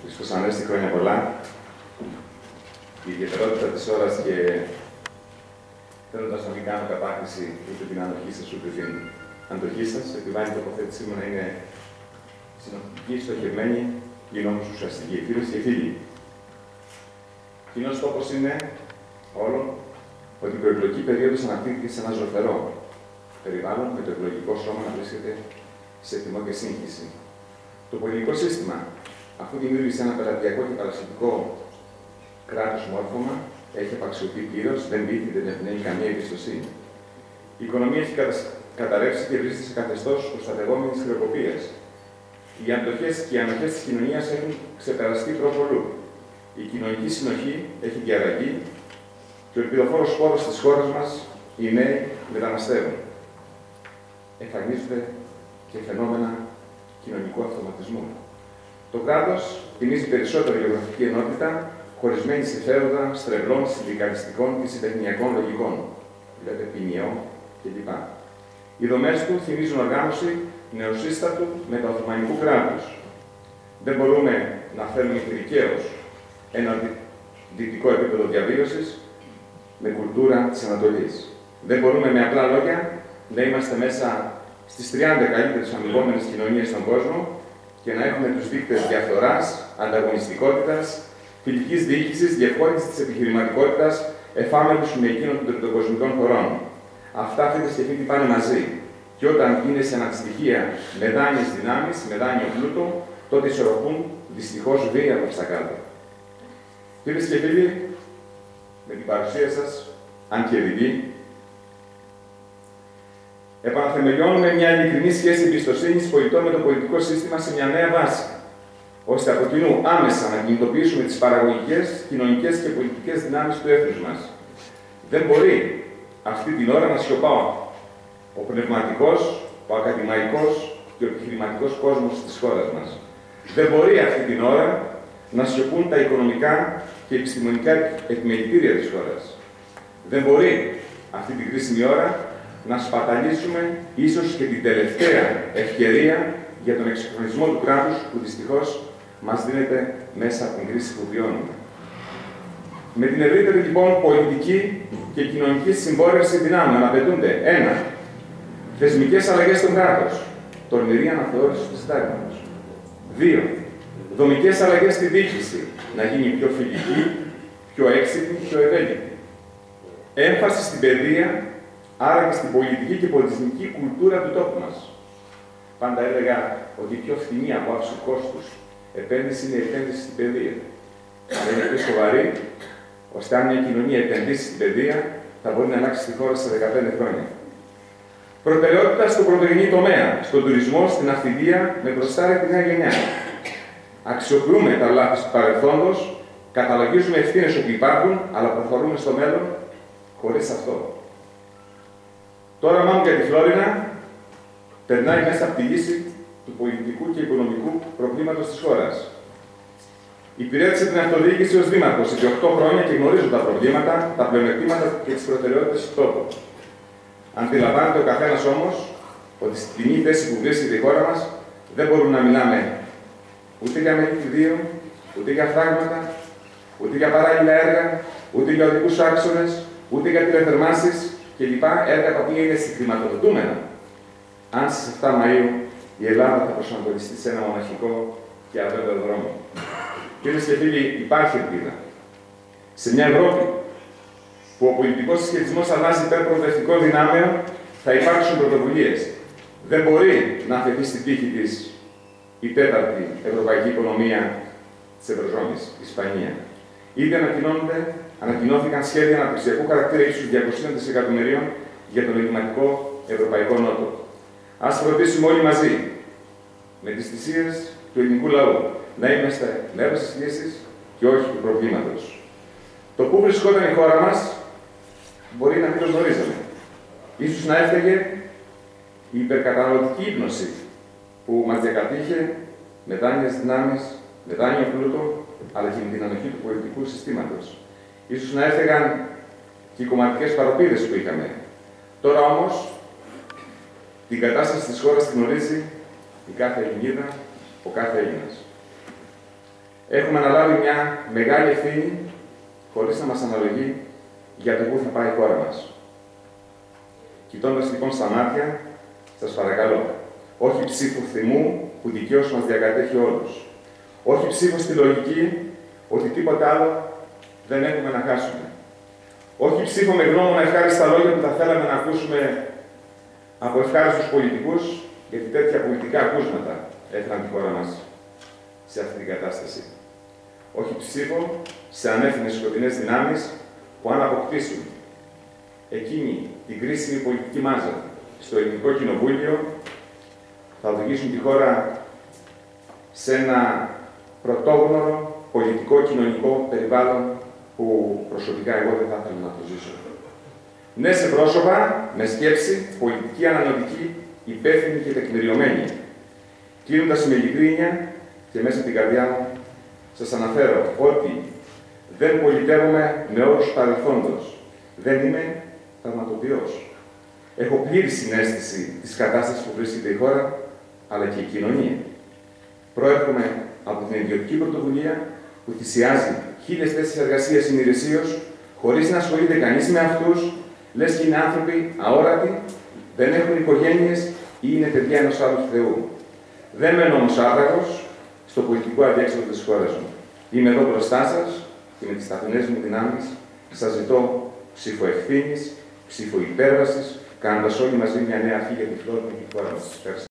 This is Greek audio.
Χριστός Ανέστη, χρόνια πολλά. Η ιδιαιτερότητα της ώρας και θέλοντας να μην κάνω κατάκριση ούτε την ανοχή σας ούτε την αντοχή σας, επιβάλλει η τοποθέτησή μου να είναι συνοπτική, στοχευμένη, γίνει όμως ουσιαστική. Φίλες και φίλοι, κοινός στόχος είναι όλων ότι η προεκλογική περίοδος αναπτύχθηκε σε ένα ζωφερό περιβάλλον με το εκλογικό σώμα να βρίσκεται σε θυμό και σύγχυση. Το πολιτικό σύστημα, αφού δημιούργησε ένα πελατειακό και παρασιτικό κράτος μόρφωμα, έχει απαξιωθεί πλήρως, δεν δείχνει, δεν εμπνέει καμία εμπιστοσύνη. Η οικονομία έχει καταρρεύσει και βρίσκεται σε καθεστώς προστατευόμενης χρεοκοπίας. Οι αντοχές και οι ανοχές της κοινωνίας έχουν ξεπεραστεί προπολού. Η κοινωνική συνοχή έχει διαραγεί και ο ελπιδοφόρος πόρος της χώρας μας, οι νέοι, μεταναστεύουν. Εμφανίζονται και φαινόμενα κοινωνικού αυτοματισμού. Το κράτος τιμήσει περισσότερο γεωγραφική ενότητα, χωρισμένη σε φέροντα στρεβλών, συνδικαλιστικών και συντεχνιακών λογικών, δηλαδή ποινιών κλπ. Οι δομές του θυμίζουν οργάνωση νεοσύστατου μεταοθωμανικού κράτους. Δεν μπορούμε να θέλουμε δικαίως ένα δυτικό επίπεδο διαβίωσης με κουλτούρα της Ανατολής. Δεν μπορούμε με απλά λόγια να είμαστε μέσα στις 30 καλύτερες αμοιβόμενες κοινωνίες στον κόσμο και να έχουμε τους δείκτες διαφθοράς, ανταγωνιστικότητας, φιλικής διοίκησης, διευκόλυνσης της επιχειρηματικότητας, εφάμελους με εκείνων των τριτοκοσμικών χωρών. Αυτά, φίλες και φίλοι, πάνε μαζί. Και όταν είναι σε αναντιστοιχεία με δάνειες δυνάμεις, με δάνειο πλούτο, τότε ισορροπούν δυστυχώς βία προς τα κάτω. Φίλες και φίλοι, με την παρουσία σας, αν και δική, επαναθεμελιώνουμε μια ειλικρινή σχέση εμπιστοσύνης πολιτών με το πολιτικό σύστημα σε μια νέα βάση, ώστε από κοινού άμεσα να κινητοποιήσουμε τις παραγωγικές, κοινωνικές και πολιτικές δυνάμεις του έθνους μας. Δεν μπορεί αυτή την ώρα να σιωπά ο πνευματικός, ο ακαδημαϊκός και ο επιχειρηματικός κόσμος της χώρας μας. Δεν μπορεί αυτή την ώρα να σιωπούν τα οικονομικά και επιστημονικά επιμελητήρια της χώρας. Δεν μπορεί αυτή την κρίσιμη ώρα να σπαταλήσουμε ίσως και την τελευταία ευκαιρία για τον εξυγχρονισμό του κράτους που δυστυχώς μας δίνεται μέσα από την κρίση που βιώνουμε. Με την ευρύτερη λοιπόν πολιτική και κοινωνική συμπόρευση δυνάμεων απαιτούνται 1. Θεσμικές αλλαγές στο κράτος, τολμηρή αναθεώρηση του συντάγματος. 2. Δομικές αλλαγές στη διοίκηση, να γίνει πιο φιλική, πιο έξυπνη, πιο ευέλικτη. Έμφαση στην παιδεία, άρα και στην πολιτική και πολιτισμική κουλτούρα του τόπου μας. Πάντα έλεγα ότι η πιο φθηνή από άψη κόστους επένδυση είναι η επένδυση στην παιδεία. Αλλά είναι πιο σοβαρή, ώστε αν μια κοινωνία επενδύσει στην παιδεία, θα μπορεί να αλλάξει τη χώρα σε 15 χρόνια. Προτεραιότητα στο πρωτογενή τομέα, στον τουρισμό, στην ναυτιλία, με μπροστάρι τη νέα γενιά. Αξιοποιούμε τα λάθη του παρελθόντος, καταλογίζουμε ευθύνες όπου υπάρχουν, αλλά προχωρούμε στο μέλλον χωρίς αυτό. Το όραμά μου για τη Φλόρινα περνάει μέσα από τη λύση του πολιτικού και οικονομικού προβλήματος της χώρας. Υπηρέτησε την αυτοδιοίκηση ως δήμαρχος επί 8 χρόνια και γνωρίζω τα προβλήματα, τα πλεονεκτήματα και τις προτεραιότητες του τόπου. Αντιλαμβάνεται ο καθένας όμως ότι στην κοινή θέση που βρίσκεται η χώρα μας δεν μπορούμε να μιλάμε ούτε για μελιτιδίων, ούτε για φράγματα, ούτε για παράλληλα έργα, ούτε για οδικούς άξονες, ούτε για τηλεθερμάνσεις κλπ. Έργα τα οποία είναι συγχρηματοδοτούμενα. Αν στις 7 Μαΐου η Ελλάδα θα προσανατολιστεί σε ένα μοναχικό και αβέβαιο δρόμο. Φίλες και φίλοι, υπάρχει ελπίδα. Σε μια Ευρώπη που ο πολιτικός συσχετισμός αλλάζει υπέρ προοδευτικών δυνάμεων, θα υπάρξουν πρωτοβουλίες. Δεν μπορεί να αφαιθεί στην τύχη της η τέταρτη ευρωπαϊκή οικονομία της Ευρωζώνης, η Ισπανία. Ήδη ανακοινώθηκαν σχέδια αναπτυξιακού χαρακτήρα ύψους 200 δισεκατομμυρίων για τον εγκληματικό ευρωπαϊκό νότο. Ας φροντίσουμε όλοι μαζί, με τις θυσίες του ελληνικού λαού, να είμαστε μέρος της λύσης και όχι του προβλήματος. Το πού βρισκόταν η χώρα μας μπορεί να μην το γνωρίζαμε. Ίσως να έφταιγε η υπερκαταναλωτική ύπνωση που μας διακατήχε με δάνειες δυνάμεις, με δάνειο πλούτο, αλλά και με την ανοχή του πολιτικού συστήματος. Ίσως να έφταιγαν και οι κομματικές παροπίδες που είχαμε. Τώρα όμως, την κατάσταση της χώρας την γνωρίζει η κάθε Ελληνίδα, ο κάθε Έλληνας. Έχουμε αναλάβει μια μεγάλη ευθύνη, χωρίς να μας αναλογεί, για το πού θα πάει η χώρα μας. Κοιτώντας λοιπόν στα μάτια, σας παρακαλώ, όχι ψήφο θυμού που δικαίως μας διακατέχει όλους. Όχι ψήφο στη λογική ότι τίποτα άλλο δεν έχουμε να χάσουμε. Όχι ψήφο με γνώμονα ευχάριστα λόγια που θα θέλαμε να ακούσουμε από ευχάριστους πολιτικούς, γιατί τέτοια πολιτικά ακούσματα έφεραν τη χώρα μας σε αυτή την κατάσταση. Όχι ψήφο σε ανεύθυνες σκοτεινές δυνάμεις που αν αποκτήσουν εκείνη την κρίσιμη πολιτική μάζα στο Ελληνικό Κοινοβούλιο θα οδηγήσουν τη χώρα σε ένα πρωτόγνωρο πολιτικό-κοινωνικό περιβάλλον που προσωπικά εγώ δεν θα ήθελα να το ζήσω. Ναι σε πρόσωπα, με σκέψη, πολιτική αναλογική, υπεύθυνη και τεκμηριωμένη. Κλείνοντας με ειλικρίνεια και μέσα από την καρδιά μου, σας αναφέρω ότι δεν πολιτεύομαι με όρους παρελθόντος. Δεν είμαι πραγματοποιός. Έχω πλήρη συναίσθηση της κατάστασης που βρίσκεται η χώρα, αλλά και η κοινωνία. Προέρχομαι από την ιδιωτική πρωτοβουλία που θυσιάζει 1000 θέσεις εργασίας ημερησίως, χωρίς να ασχολείται κανείς με αυτούς, λες και είναι άνθρωποι αόρατοι, δεν έχουν οικογένειες ή είναι παιδιά ενός άλλου Θεού. Δεν μένω όμως άπραγος στο πολιτικό αδιέξοδο της χώρας μου. Είμαι εδώ μπροστά σας και με τις ταπεινές μου δυνάμεις σας ζητώ ψήφο ευθύνης, ψήφο υπέρβασης, κάνοντας όλοι μαζί μια νέα αρχή για τη φλόρη και τη χώρα μας. Ευχαριστώ.